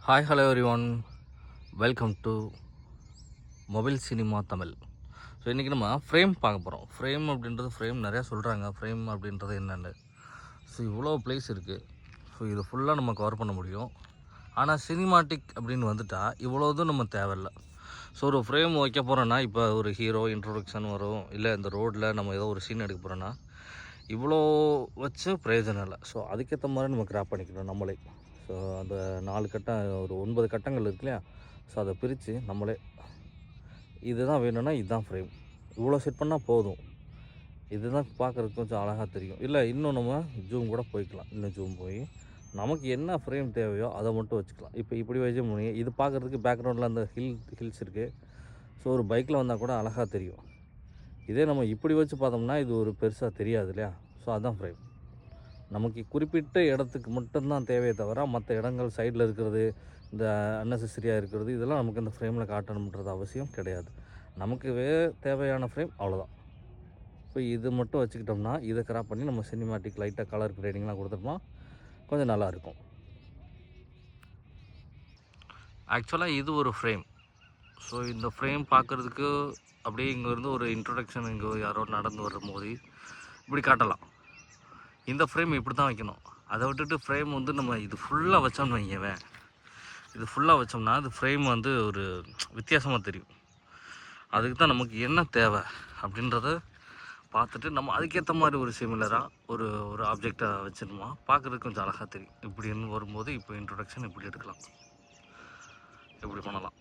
Hi hello every one, welcome to mobile cinema Tamil. So இன்றைக்கி நம்ம frame பார்க்க போகிறோம். ஃப்ரேம் அப்படின்றது நிறையா சொல்கிறாங்க. ஃப்ரேம் அப்படின்றது என்னென்னு. ஸோ இவ்வளோ ப்ளேஸ் இருக்குது. ஸோ இது ஃபுல்லாக நம்ம கவர் பண்ண முடியும். ஆனால் சினிமாட்டிக் அப்படின்னு வந்துட்டால் இவ்வளோதும் நம்ம தேவையில்லை. ஸோ ஒரு ஃப்ரேம் வைக்க போகிறோன்னா, இப்போ ஒரு ஹீரோ இன்ட்ரொடக்ஷன் வரும், இல்லை இந்த ரோட்டில் நம்ம ஏதோ ஒரு சீன் எடுக்க போகிறோன்னா இவ்வளோ வச்சு பிரயோஜனம் இல்லை. ஸோ அதுக்கேற்ற மாதிரி நம்ம கிராப் பண்ணிக்கணும் நம்மளே. ஸோ அந்த 4 கட்டம், ஒரு 9 கட்டங்கள் இருக்கு இல்லையா? ஸோ அதை பிரித்து நம்மளே இதுதான் வேணும்னா இதுதான் ஃப்ரேம், இவ்வளோ செட் பண்ணால் போதும், இதுதான் பார்க்குறதுக்கு கொஞ்சம் அழகாக தெரியும். இல்லை இன்னும் நம்ம ஜூம் கூட போய்க்கலாம். இன்னும் ஜூம் போய் நமக்கு என்ன ஃப்ரேம் தேவையோ அதை மட்டும் வச்சுக்கலாம். இப்போ இப்படி வச்சு முடியும். இது பார்க்குறதுக்கு பேக்ரவுண்டில் அந்த ஹில்ஸ் இருக்குது. ஸோ ஒரு பைக்கில் வந்தால் கூட அழகாக தெரியும். இதே நம்ம இப்படி வச்சு பார்த்தோம்னா இது ஒரு பெருசாக தெரியாது இல்லையா? ஸோ அதுதான் ஃப்ரேம். நமக்கு குறிப்பிட்ட இடத்துக்கு மட்டும்தான் தேவையே தவிர, மற்ற இடங்கள் சைடில் இருக்கிறது, இந்த அன்னெசரியாக இருக்கிறது, இதெல்லாம் நமக்கு இந்த ஃப்ரேமில் காட்டணுன்றது அவசியம் கிடையாது. நமக்கு தேவையான ஃப்ரேம் அவ்வளோதான். இப்போ இது மட்டும் வச்சுக்கிட்டோம்னா இதை கிராப் பண்ணி நம்ம சினிமாட்டிக் லைட்டாக கலர் கிரேடிங்லாம் கொடுத்துட்டோம்னா கொஞ்சம் நல்லாயிருக்கும். ஆக்சுவலாக இது ஒரு ஃப்ரேம். ஸோ இந்த ஃப்ரேம் பார்க்குறதுக்கு அப்படியே இங்கேருந்து ஒரு இன்ட்ரொடக்ஷன், இங்கே யாரோ நடந்து வரும்போது இப்படி காட்டலாம். இந்த ஃப்ரேம் இப்படி தான் வைக்கணும். அதை விட்டுட்டு ஃப்ரேம் நம்ம இது ஃபுல்லாக வச்சோம்னு வைங்கவேன், இது ஃபுல்லாக வச்சோம்னா அது ஃப்ரேம் ஒரு வித்தியாசமாக தெரியும். அதுக்கு தான் நமக்கு என்ன தேவை அப்படின்றத பார்த்துட்டு நம்ம அதுக்கேற்ற மாதிரி ஒரு சிமிலராக ஒரு ஒரு ஆப்ஜெக்டை வச்சிருந்தோமா பார்க்குறதுக்கு கொஞ்சம் அழகாக தெரியும். இப்படின்னு வரும்போது இப்போ இன்ட்ரொடக்ஷன் இப்படி எடுக்கலாம், இப்படி பண்ணலாம்.